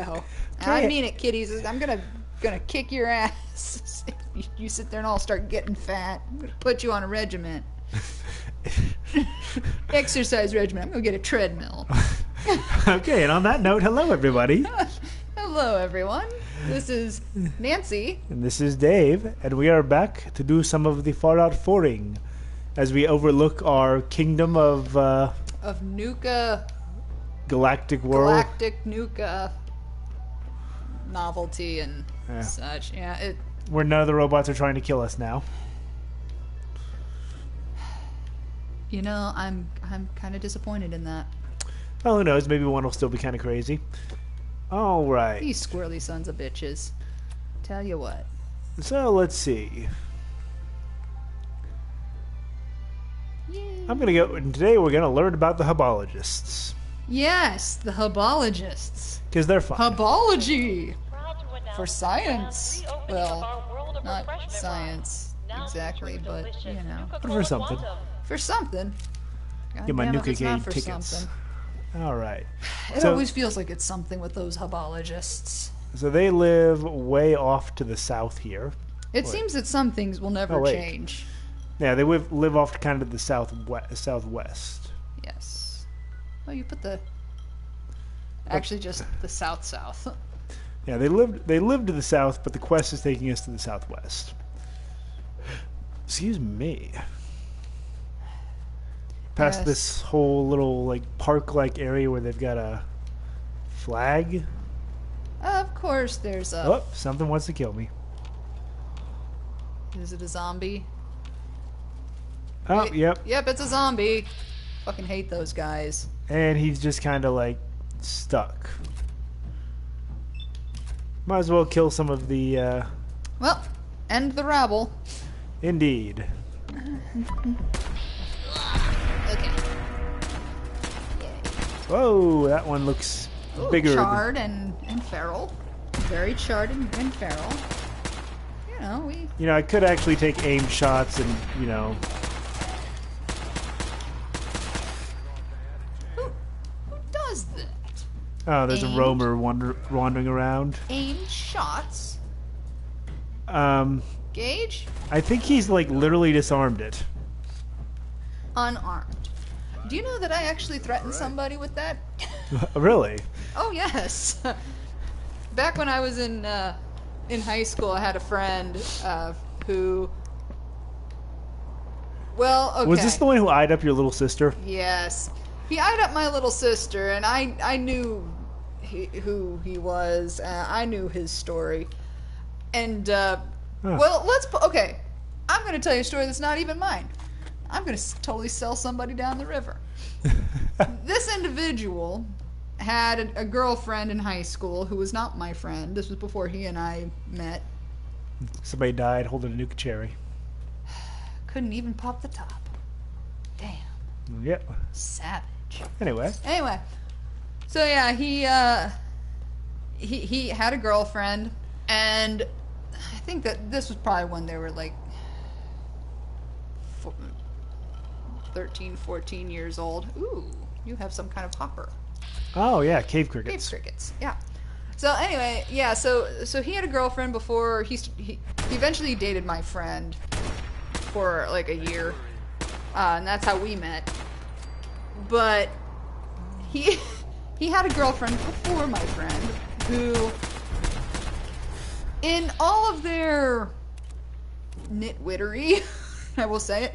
go. And I mean it, kiddies. I'm gonna kick your ass. You sit there and I'll start getting fat. I'm gonna put you on a regiment. Exercise regimen. I'm gonna get a treadmill. Okay, and on that note, hello everybody. Hello everyone. This is Nancy. And this is Dave, and we are back to do some of the Fallout 4ing as we overlook our kingdom of Nuka Galactic World. Galactic Nuka novelty and such. Yeah, where none of the robots are trying to kill us now. You know, I'm kind of disappointed in that. Well, who knows? Maybe one will still be kind of crazy. All right. These squirrely sons of bitches. Tell you what. So let's see. Yay. I'm gonna go. And today we're gonna learn about the Hubologists. Yes, the Hubologists. Because they're fun. Hubology for science. Well, not science exactly, but you know. But for something. For something. God Get my damn it, Nuka it's not game for tickets. something. All right. It always feels like it's something with those Hubologists. So they live way off to the south here. It seems that some things will never change. Yeah, they live off kind of the southwest. Yes. Oh, you put the... Actually, just the south. Yeah, they live to the south, but the quest is taking us to the southwest. Excuse me. Past this whole little like park-like area where they've got a flag. Of course, there's a... Oh, something wants to kill me. Is it a zombie? Oh, Wait, yep. Yep, it's a zombie. Fucking hate those guys. And he's just kind of like stuck. Might as well kill some of the... Well, end the rabble. Indeed. Okay. Whoa, that one looks bigger. Charred and feral. Very charred and feral. You know, You know, I could actually take aim shots and, you know... Who does that? Oh, there's a roamer wandering around. Aim shots? Gauge? I think he's, like, literally disarmed it. Unarmed. Do you know that I actually threatened somebody with that? Really? Oh, yes. Back when I was in high school, I had a friend who... Well, okay. Was this the one who eyed up your little sister? Yes. He eyed up my little sister, and I knew who he was. I knew his story. And, well, okay. I'm going to tell you a story that's not even mine. I'm going to totally sell somebody down the river. This individual had a girlfriend in high school who was not my friend. This was before he and I met. Somebody died holding a nuke cherry. Couldn't even pop the top. Damn. Yep. Savage. Anyway. So yeah, he had a girlfriend, and I think that this was probably when they were like 13, 14 years old. Ooh, you have some kind of hopper. Oh yeah, cave crickets. Cave crickets, yeah. So anyway, yeah, so he had a girlfriend before he eventually dated my friend for like a year, and that's how we met. But he had a girlfriend before my friend who, in all of their nitwittery, I will say it,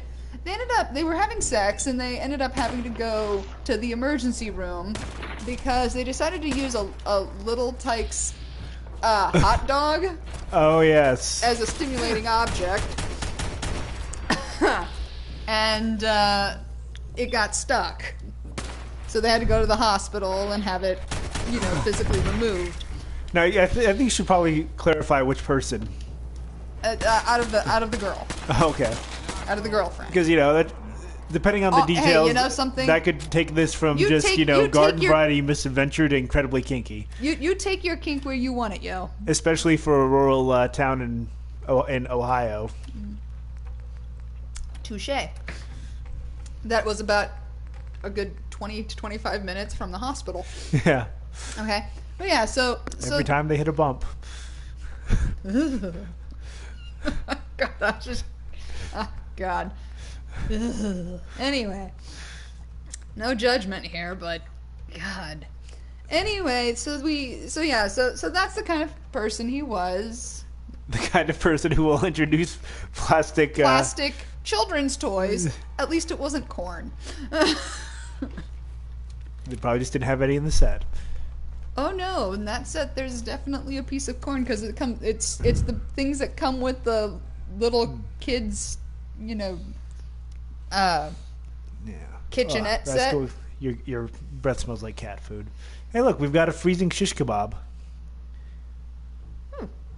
they were having sex, and they ended up having to go to the emergency room because they decided to use a Little Tikes hot dog. Oh, yes. As a stimulating object. And it got stuck. So they had to go to the hospital and have it, you know, physically removed. Now, I think you should probably clarify which person. Out of the girl. Okay. Out of the girlfriend. Because, you know, that depending on the details, hey, you know something? That could take this from garden variety misadventure to incredibly kinky. You take your kink where you want it, yo. Especially for a rural town in Ohio. Touché. That was about a good 20 to 25 minutes from the hospital. Yeah. Okay. But yeah, so Every time they hit a bump. God, that's just God. Anyway, no judgment here, but God. Anyway, so that's the kind of person he was. The kind of person who will introduce plastic children's toys. At least it wasn't corn. They probably just didn't have any in the set. Oh no! In that set, there's definitely a piece of corn because it's the things that come with the little kids, kitchenette set. Still, your breath smells like cat food. Hey, look, we've got a freezing shish kebab.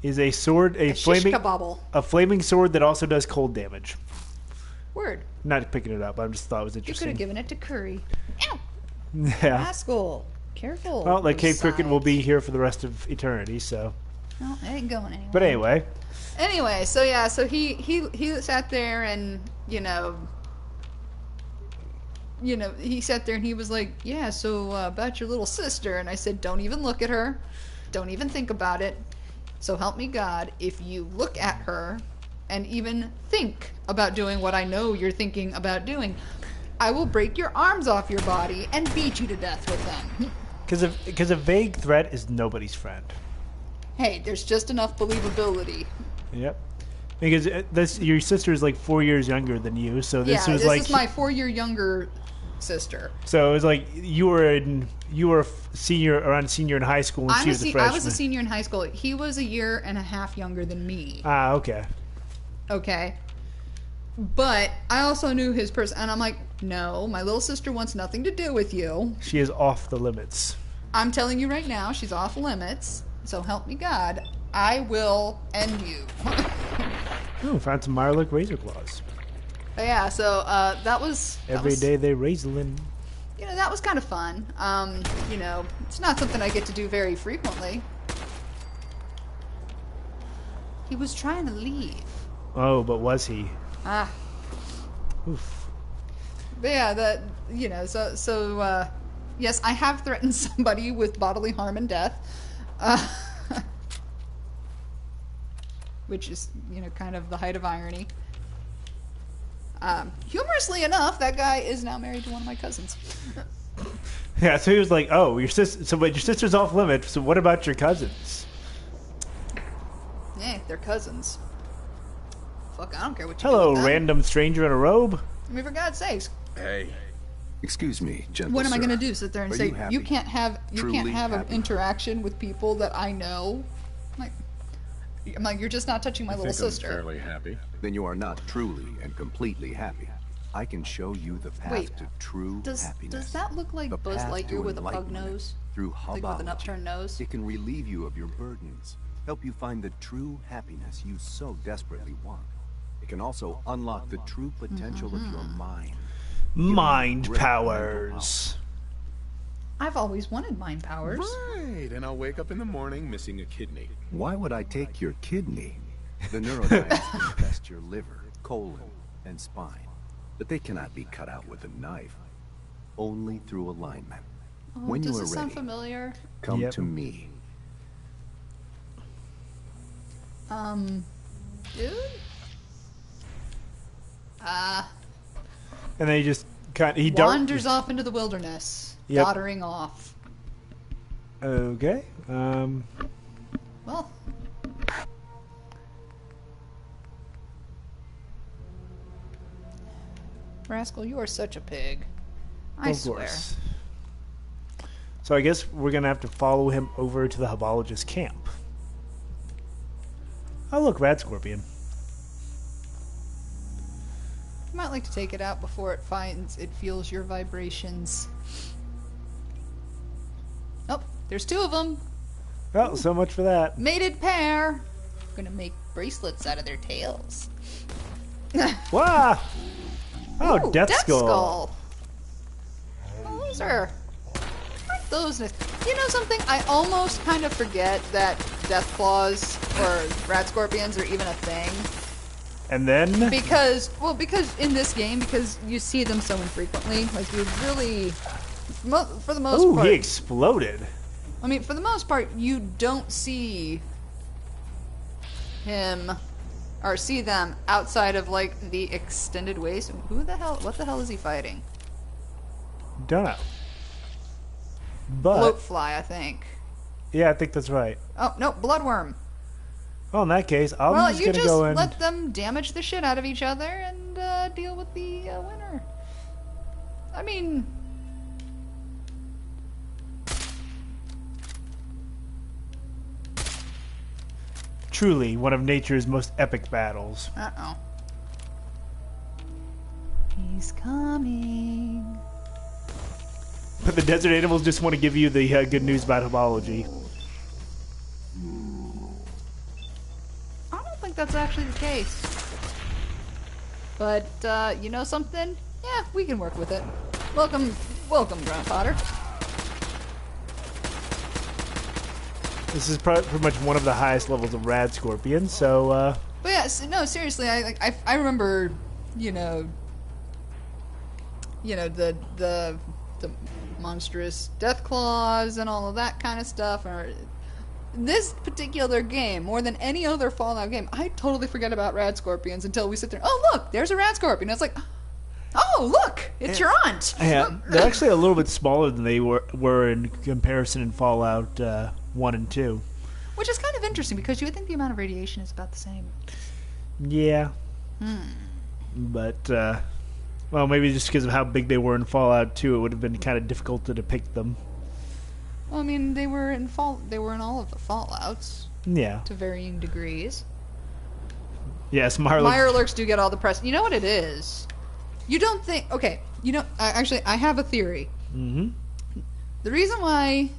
Is a sword a flaming sword that also does cold damage? Word. Not picking it up. I just thought it was You interesting. could have given it to Curry. Ow! Yeah. Rascal. Careful. Well, like Cave Cricket will be here for the rest of eternity, so. Well, it ain't going anywhere. But anyway. Anyway, so yeah, so he sat there and he sat there and he was like, yeah, so about your little sister, and I said, don't even look at her, don't even think about it. So help me God, if you look at her and even think about doing what I know you're thinking about doing, I will break your arms off your body and beat you to death with them. Because a vague threat is nobody's friend. Hey, there's just enough believability. Yep. Because your sister is like 4 years younger than you, so this was like... this is my 4-year younger sister. So it was like you were around senior in high school and she was a freshman. I was a senior in high school. He was a year and a half younger than me. Ah, okay. Okay. But I also knew his person, and I'm like, no, my little sister wants nothing to do with you. She is off the limits. I'm telling you right now, she's off limits. So help me God, I will end you. Oh, found some Mirelurk razor claws. But yeah, so that was every day they razorlin. That was kind of fun. It's not something I get to do very frequently. He was trying to leave. Oh, but was he? Ah. Oof. But yeah, yes, I have threatened somebody with bodily harm and death. Which is, kind of the height of irony. Humorously enough, that guy is now married to one of my cousins. Yeah, so he was like, "Oh, your sister's off limits. So what about your cousins?" Yeah, they're cousins. Fuck, I don't care what you Hello, do with random stranger in a robe. I mean, for God's sakes. Hey. Excuse me, gentle What am I sir. going to do? Sit there and say you can't have an interaction with people that I know? I'm like, you're just not touching my little sister. I'm fairly happy. Then you are not truly and completely happy. I can show you the path to true happiness. Does that look like Buzz Lightyear with a pug nose? Through Like with an upturned nose? It can relieve you of your burdens, help you find the true happiness you so desperately want. It can also unlock the true potential of your mind. Mind powers. I've always wanted mind powers. Right, and I'll wake up in the morning missing a kidney. Why would I take your kidney? The neurodynes test your liver, colon, and spine. But they cannot be cut out with a knife. Only through alignment. Oh, when you does are this ready, sound familiar? come to me. Dude? And then he just wanders off into the wilderness, doddering off. Okay. Well. Rascal, you are such a pig. I swear. Course. So I guess we're going to have to follow him over to the Hubologists camp. Oh, look, Rad Scorpion. You might like to take it out before it feels your vibrations. Oh, there's two of them. Oh, so much for that. Mated pair. Gonna make bracelets out of their tails. Wow. Oh, Ooh, Death Skull. Oh, aren't those nice? You know something? I almost kind of forget that Death Claws or Rat Scorpions are even a thing. And then? Because in this game, because you see them so infrequently, like you really, for the most part. He exploded. I mean, for the most part, you don't see him or see them outside of like the extended ways. What the hell is he fighting? Don't know. But Bloatfly, I think. yeah, I think that's right. Oh no, bloodworm. Well, in that case, I'm Well, just you gonna just go in. let them damage the shit out of each other and deal with the winner. I mean, Truly, one of nature's most epic battles. uh-oh. He's coming. But the desert animals just want to give you the good news about Hubology. I don't think that's actually the case. But, you know something? Yeah, we can work with it. Welcome, Grandpa Potter. This is pretty much one of the highest levels of rad scorpion, so, But yeah, no, seriously, I remember, the monstrous death claws and all of that kind of stuff. Or this particular game, more than any other Fallout game, I totally forget about rad scorpions until we sit there. Oh, look, there's a rad scorpion. It's like, oh, look, it's your aunt. yeah, they're actually a little bit smaller than they were in comparison in Fallout 1 and 2. Which is kind of interesting because you would think the amount of radiation is about the same. Yeah. But, well, maybe just because of how big they were in Fallout 2, it would have been kind of difficult to depict them. Well, I mean, they were in all of the Fallouts Yeah. to varying degrees. Yes, Mirelurks do get all the press. You know what it is? You don't think... Okay, actually, I have a theory. Mm-hmm. The reason why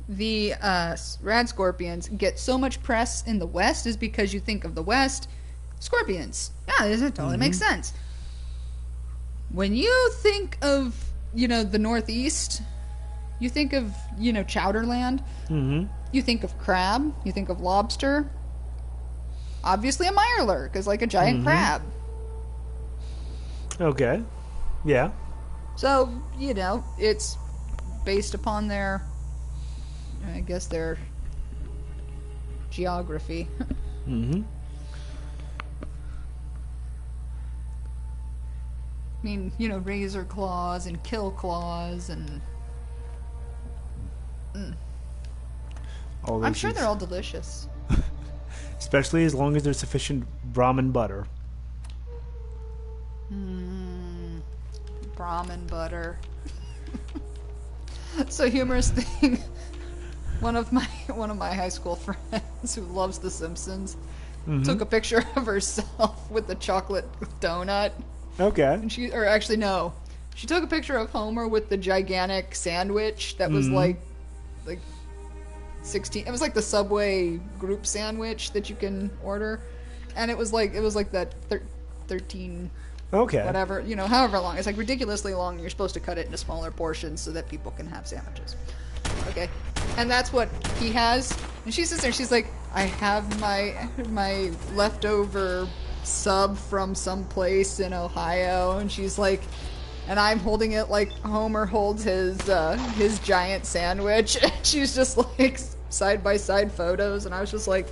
the rad scorpions get so much press in the West is because you think of the West, scorpions. Yeah, it totally makes sense. When you think of, the Northeast, you think of, Chowderland. Mm-hmm. You think of crab. You think of lobster. Obviously, a Mirelurk is like a giant crab. Okay. Yeah. So, it's based upon their geography. Mm-hmm. I mean, razor claws and kill claws and... All I'm those sure things. they're all delicious. Especially as long as there's sufficient Brahmin butter. Brahmin butter. So humorous thing. One of my high school friends who loves The Simpsons took a picture of herself with the chocolate donut. Okay. And she took a picture of Homer with the gigantic sandwich that was like 16. It was like the Subway group sandwich that you can order, and it was like that 13. Okay. Whatever, however long. It's like ridiculously long, and you're supposed to cut it into smaller portions so that people can have sandwiches. Okay. And that's what he has. And she sits there and she's like, I have my leftover sub from some place in Ohio. And she's like, and I'm holding it like Homer holds his giant sandwich. And she's just like side by side photos. And I was just like,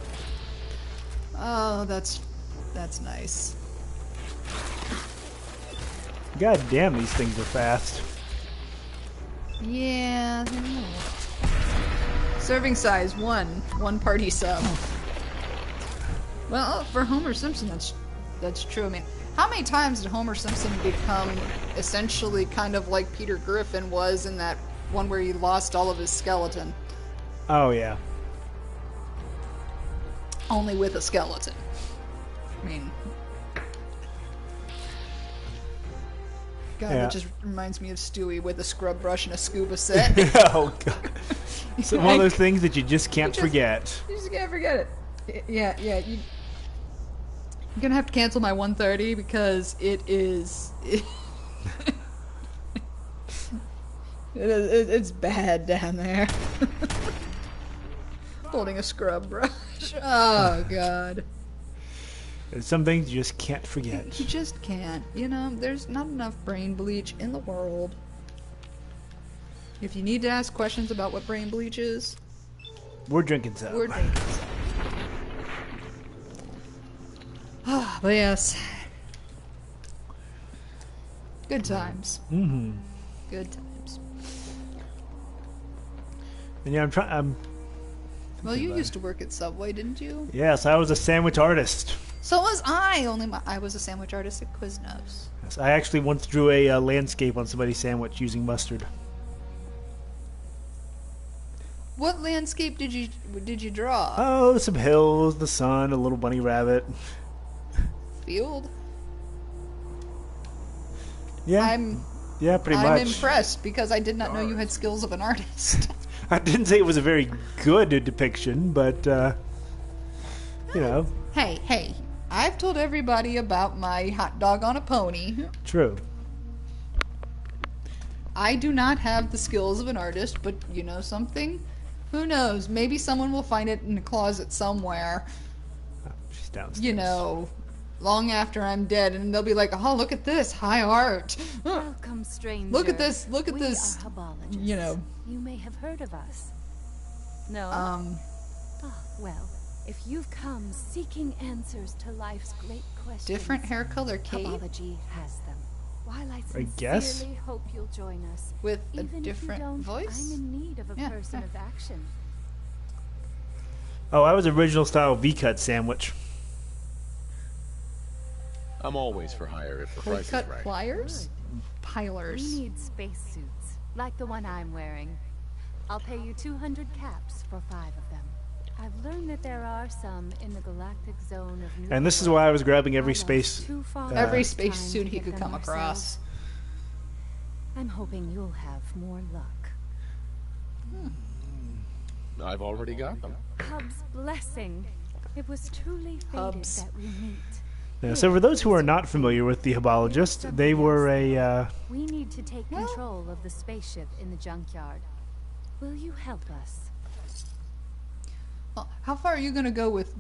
oh, that's nice. God damn, these things are fast. Yeah. Serving size, one party sub. Well, for Homer Simpson, that's true. I mean, how many times did Homer Simpson become essentially kind of like Peter Griffin was in that one where he lost all of his skeleton? Oh, yeah. Only with a skeleton. I mean... God, Yeah. That just reminds me of Stewie with a scrub brush and a scuba set. Oh, God. It's one of those things that you just can't forget. You just can't forget it. Yeah, you're gonna have to cancel my 1:30 because it's bad down there. Holding a scrub brush. Oh, God. There's some things you just can't forget. You just can't. There's not enough brain bleach in the world. If you need to ask questions about what brain bleach is, We're drinking some. We're drinking some. But yes. Good times. Mm-hmm. Good times. And yeah, I'm Well, you used to work at Subway, didn't you? Yes, I was a sandwich artist. So was I. Only I was a sandwich artist at Quiznos. Yes, I actually once drew a landscape on somebody's sandwich using mustard. What landscape did you draw? Oh, some hills, the sun, a little bunny rabbit. Field. Yeah, pretty much. I'm impressed because I did not know you had skills of an artist. I didn't say it was a very good depiction, but you know. Hey! I've told everybody about my hot dog on a pony. True. I do not have the skills of an artist, but you know something? Who knows? Maybe someone will find it in a closet somewhere. Oh, she's downstairs. You know, long after I'm dead, and they'll be like, "Oh, look at this high art! Welcome, stranger. Look at this! Look at We this!" are Hubologists. You know. You may have heard of us. No. Oh, well, if you've come seeking answers to life's great questions, Different hair color, Kate, Hubology has them. While I I guess. sincerely hope you'll join us, with a even different if you don't, voice. I'm in need of a Yeah, person yeah. of action. Oh, I was original style V-cut sandwich. I'm always for hire if the price is Cut right. pliers, We pilers. need spacesuits, like the one I'm wearing. I'll pay you 200 caps for 5 of them. I've learned that there are some in the galactic zone of New And this is York. why I was grabbing every I lost space. too far Every enough space time suit to he get could them come ourselves. across. I'm hoping you'll have more luck. I've already got them. Hub's blessing. It was truly fated Hubs. that we meet. Yeah, so for those who are not familiar with the Hubologists, they were a We need to take control of the spaceship in the junkyard. Will you help us? Well, how far are you gonna go with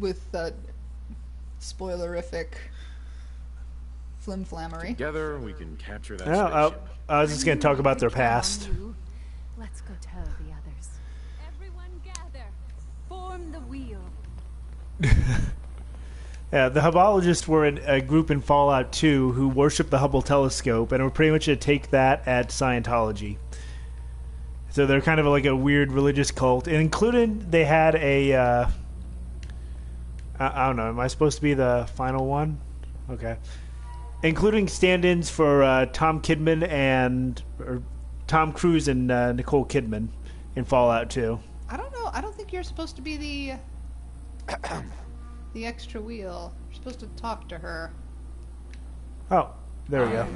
spoilerific flimflammery? Together, we can capture that I spaceship. was just going to talk about their Count on past. you. Let's go tell the others. Everyone gather. Form the wheel. Yeah, the Hubologists were a group in Fallout 2 who worshipped the Hubble telescope and were pretty much to take that at Scientology. So they're kind of like a weird religious cult. And including, they had a... I don't know, am I supposed to be the final one? Okay. Including stand-ins for Tom Cruise and Nicole Kidman in Fallout 2. I don't know. I don't think you're supposed to be the the extra wheel. You're supposed to talk to her. Oh, there we go.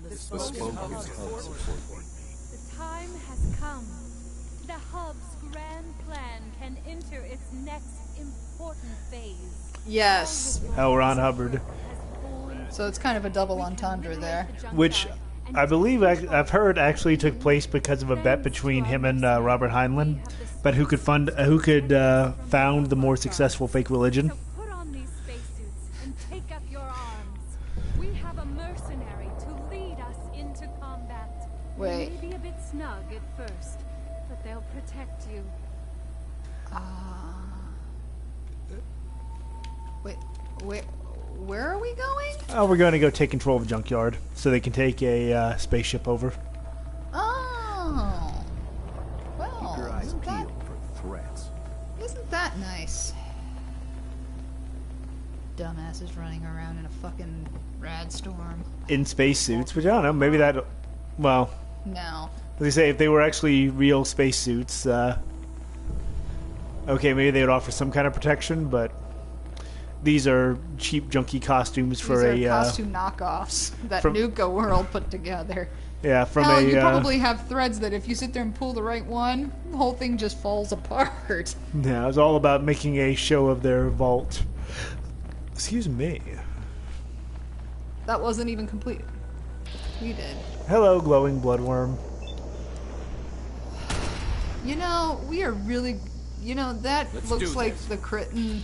Bespoke is Hub support. The time has come. The Hub's grand plan can enter its next important phase. Yes. L. Ron Hubbard. So it's kind of a double entendre there. Which I believe I've heard actually took place because of a bet between him and Robert Heinlein, but who could found the more successful fake religion. So put on these spacesuits and take up your arms. We have a mercenary to lead us into combat. Wait. They may be a bit snug at first, but they'll protect you. Wait, where are we going? Oh, we're going to go take control of the junkyard so they can take a spaceship over. Oh. Well, Your eyes peeled for threats. isn't that nice? Dumbasses running around in a fucking rad storm. In spacesuits, which I don't know, maybe that... Well, No. as they say, if they were actually real spacesuits, okay, maybe they would offer some kind of protection, but these are cheap, junky costumes for These a... are costume knockoffs that from- Nuka World put together. yeah, from Hell, a... you probably have threads that if you sit there and pull the right one, the whole thing just falls apart. Yeah, it was all about making a show of their vault. Excuse me. That wasn't even complete. You did. Hello, glowing bloodworm. You know, we are really... You know, that Let's looks do like this. the Cretin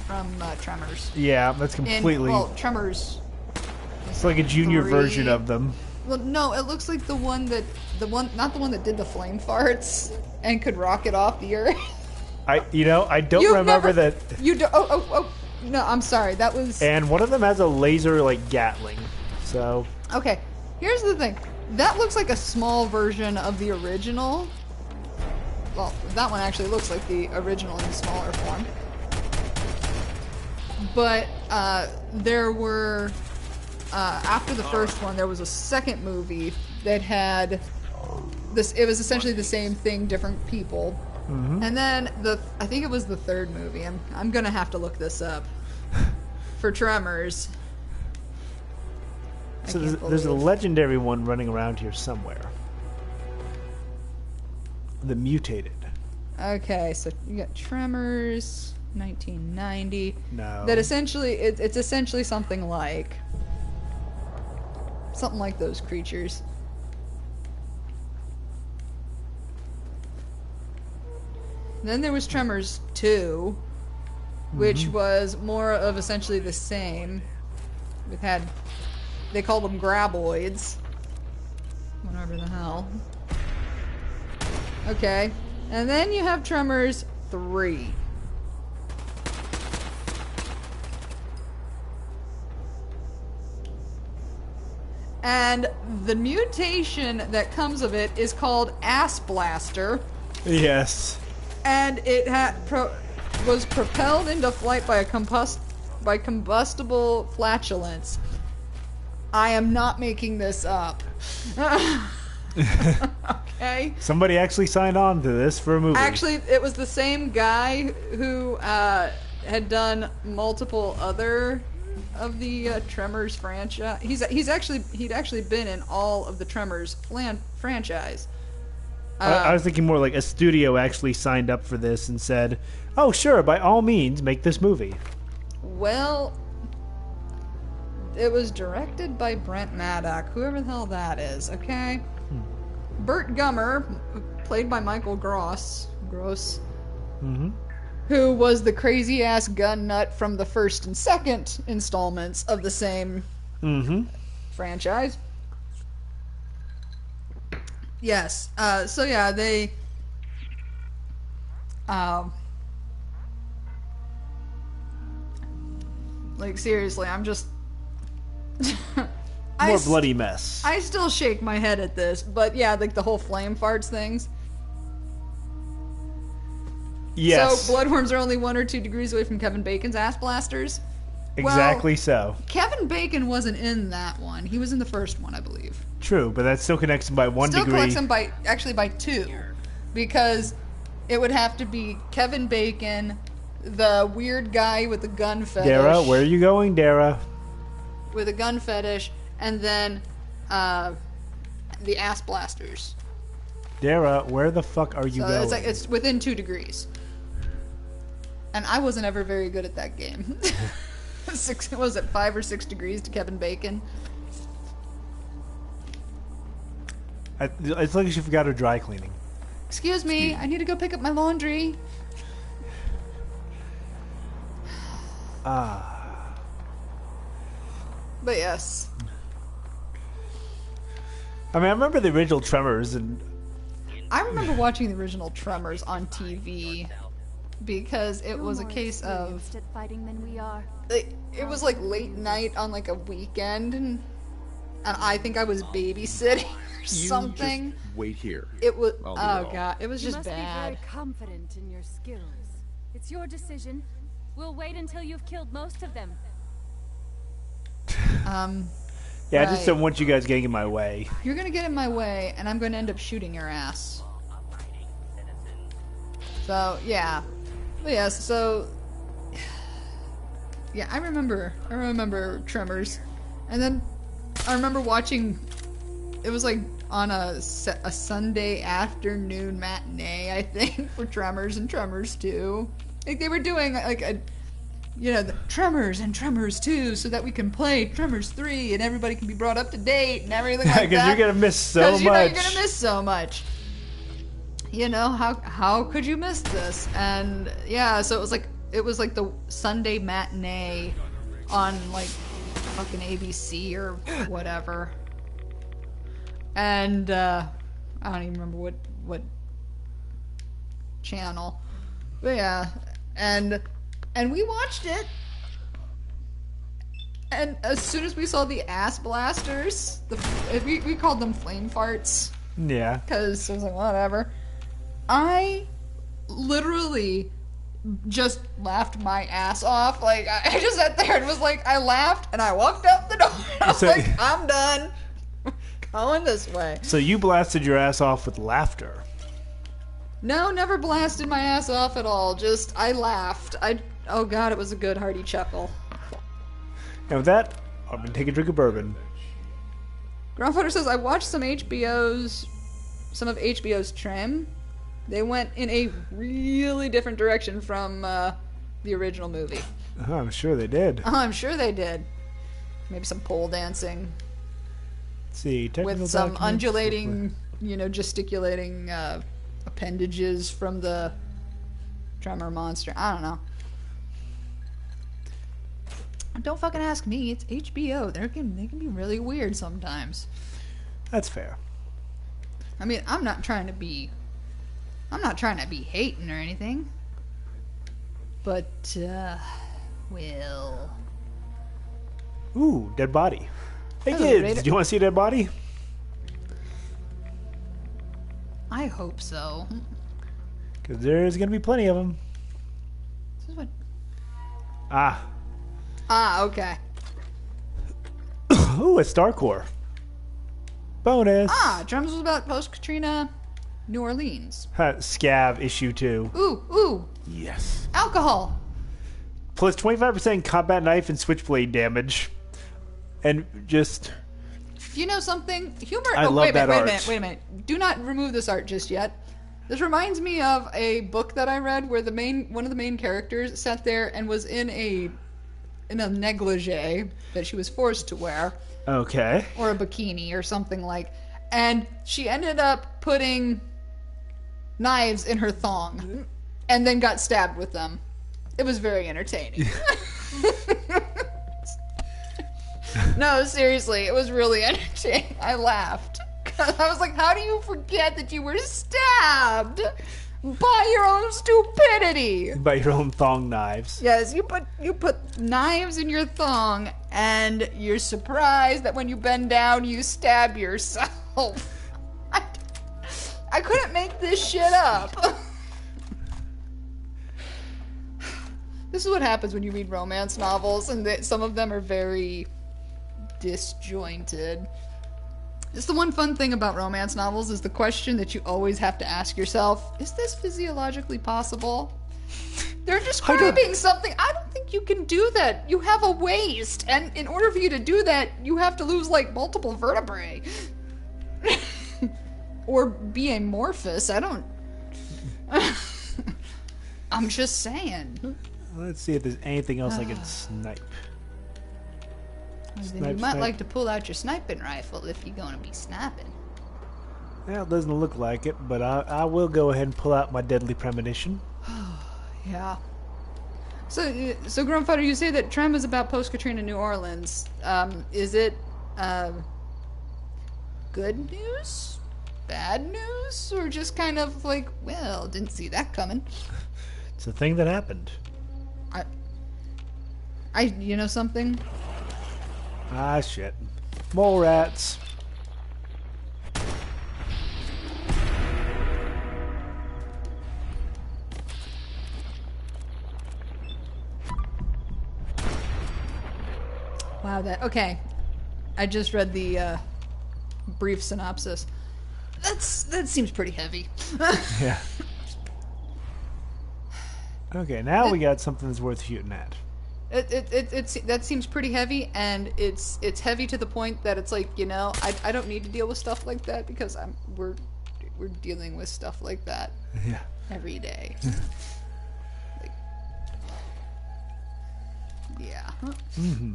from Tremors. Yeah, that's completely... Well, Tremors... it's like a junior 3. version of them. Well, no, it looks like not the one that did the flame farts and could rocket off the earth. I don't You've remember never, that. You do, oh, no, I'm sorry. That was... And one of them has a laser, like, Gatling. So... Okay, here's the thing. That looks like a small version of the original. Well, that one actually looks like the original in smaller form. But there were... after the first one, there was a second movie that had... this. It was essentially the same thing, different people. Mm-hmm. And then I think it was the third movie. I'm gonna have to look this up. For Tremors. So there's a legendary one running around here somewhere. The Mutated. Okay, so you got Tremors, 1990. No. That essentially, it's essentially something like those creatures. Then there was Tremors 2, which was more of essentially the same. They called them graboids. Whatever the hell. Okay. And then you have Tremors 3. And the mutation that comes of it is called Ass Blaster. Yes. And it was propelled into flight by combustible flatulence. I am not making this up. Okay. Somebody actually signed on to this for a movie. Actually, it was the same guy who had done multiple other of the Tremors franchise. He'd actually been in all of the Tremors franchise. I was thinking more like a studio actually signed up for this and said, "Oh, sure, by all means, make this movie." Well, it was directed by Brent Maddock, whoever the hell that is, okay? Burt Gummer, played by Michael Gross, who was the crazy-ass gun nut from the first and second installments of the same franchise. Yes, so yeah, they... like, seriously, I'm just... More bloody mess. I still shake my head at this, but yeah, like the whole flame farts things. Yes. So bloodworms are only 1 or 2 degrees away from Kevin Bacon's ass blasters. Exactly so. Kevin Bacon wasn't in that one. He was in the first one, I believe. True, but that still connects him by 1 degree. Still connects him by 2, because it would have to be Kevin Bacon, the weird guy with the gun fetish. Dara, where are you going, Dara? With a gun fetish, and then the ass blasters. Dara, where the fuck are you going? It's within 2 degrees. And I wasn't ever very good at that game. Was it 5 or 6 degrees to Kevin Bacon? It's like she forgot her dry cleaning. Excuse me, I need to go pick up my laundry. But yes. I mean, I remember the original Tremors, and I remember watching the original Tremors on TV because it was a case of fighting than we are. It was like late night on like a weekend, and I think I was babysitting or something. Just wait here. It was God, it was You just must bad. be very confident in your skills. It's your decision. We'll wait until you've killed most of them. yeah, I just don't want you guys getting in my way. You're gonna get in my way, and I'm gonna end up shooting your ass. So yeah, but yeah. So yeah, I remember Tremors, and then I remember watching. It was like on a Sunday afternoon matinee, I think, for Tremors and Tremors 2. Like they were doing like the Tremors and Tremors 2 so that we can play Tremors 3 and everybody can be brought up to date and everything like that. Because you're going to miss so much. Because you're going to miss so much. You know, how could you miss this? And yeah, so it was like the Sunday matinee on like fucking ABC or whatever. And I don't even remember what channel. But yeah, and we watched it. And as soon as we saw the ass blasters, we called them flame farts. Yeah. Because I was like, whatever. I literally just laughed my ass off. Like, I just sat there and was like, I laughed and I walked out the door. I was like, I'm done. Going this way. So you blasted your ass off with laughter. No, never blasted my ass off at all. Just, I laughed. Oh god, it was a good hearty chuckle. And with that, I'm going to take a drink of bourbon. Groundfighter says, I watched some of HBO's trim. They went in a really different direction from the original movie. I'm sure they did. I'm sure they did. Maybe some pole dancing. Let's see, with some undulating, gesticulating appendages from the Tremor monster. I don't know. Don't fucking ask me. It's HBO. They can be really weird sometimes. That's fair. I mean, I'm not trying to be hating or anything. But, well... Ooh, dead body. Hey Hello, kids, Raider. do you want to see a dead body? I hope so. Because there's going to be plenty of them. This is what... okay. Ooh, a Starcore. Bonus. Drums was about post-Katrina New Orleans. Scav issue 2. Ooh. Yes. Alcohol. Plus 25% combat knife and switchblade damage. And just... You know something? Humor... I love that art. Wait a minute. Do not remove this art just yet. This reminds me of a book that I read where one of the main characters sat there and was in a negligee that she was forced to wear. Okay. Or a bikini or something like. And she ended up putting knives in her thong and then got stabbed with them. It was very entertaining. No, seriously, it was really entertaining. I laughed. I was like, how do you forget that you were stabbed by your own stupidity? By your own thong knives. Yes, you put knives in your thong, and you're surprised that when you bend down, you stab yourself. I couldn't make this shit up. This is what happens when you read romance novels, and some of them are very disjointed. It's the one fun thing about romance novels is the question that you always have to ask yourself, is this physiologically possible? They're describing something. I don't think you can do that. You have a waist, and in order for you to do that, you have to lose, multiple vertebrae. Or be amorphous. I don't... I'm just saying. Let's see if there's anything else I can snipe. Then you might like to pull out your sniping rifle if you're going to be sniping. Well, it doesn't look like it, but I will go ahead and pull out my deadly premonition. Yeah. So Grumpfighter, you say that Trem is about post-Katrina New Orleans. Is it good news? Bad news? Or just kind of like, well, didn't see that coming? It's a thing that happened. You know something? Ah, shit. Mole rats. Wow, okay. I just read the brief synopsis. That seems pretty heavy. Yeah. Okay, now we got something that's worth shooting at. That seems pretty heavy, and it's heavy to the point that it's like, I don't need to deal with stuff like that because we're dealing with stuff like that every day. Yeah. Mm-hmm.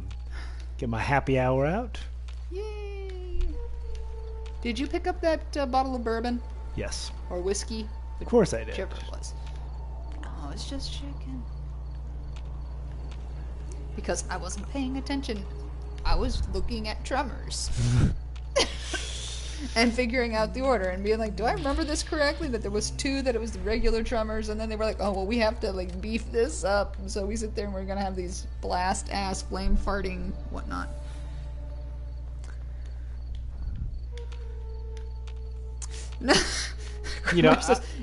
Get my happy hour out. Yay! Did you pick up that bottle of bourbon? Yes. Or whiskey? Of course I did. Whichever it was. Oh, it's just chicken. Because I wasn't paying attention. I was looking at Tremors. and figuring out the order and being like, do I remember this correctly? That there was 2, that it was the regular tremors, and then they were like, oh, well, we have to, like, beef this up. And so we sit there and we're gonna have these blast-ass, flame-farting whatnot. You know,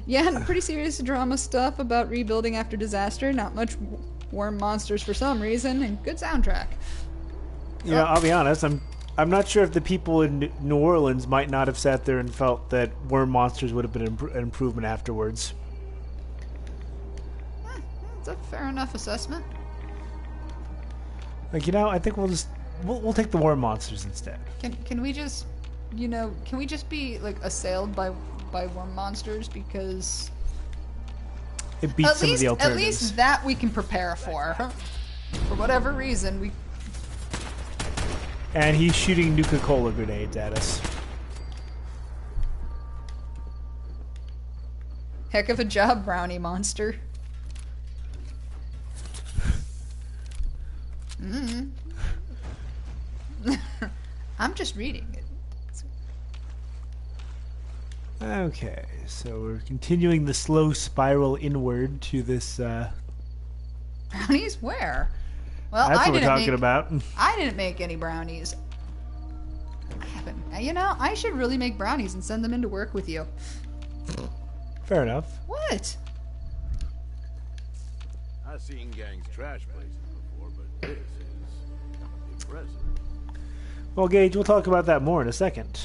yeah, pretty serious drama stuff about rebuilding after disaster. Not much worm monsters for some reason, and good soundtrack. You know, I'll be honest. I'm not sure if the people in New Orleans might not have sat there and felt that worm monsters would have been an improvement afterwards. That's a fair enough assessment. Like, you know, I think we'll take the worm monsters instead. Can we just, you know, can we just be like assailed by worm monsters, because it beats some of the alternatives. At least that we can prepare for whatever reason we. And he's shooting Nuka-Cola grenades at us. Heck of a job, brownie monster. I'm just reading it. Okay, so we're continuing the slow spiral inward to this. Brownies? Where? Well, that's what we're talking about. I didn't make any brownies. I haven't. You know, I should really make brownies and send them into work with you. Fair enough. What? I've seen gangs trash places before, but this is impressive. Well, Gage, we'll talk about that more in a second.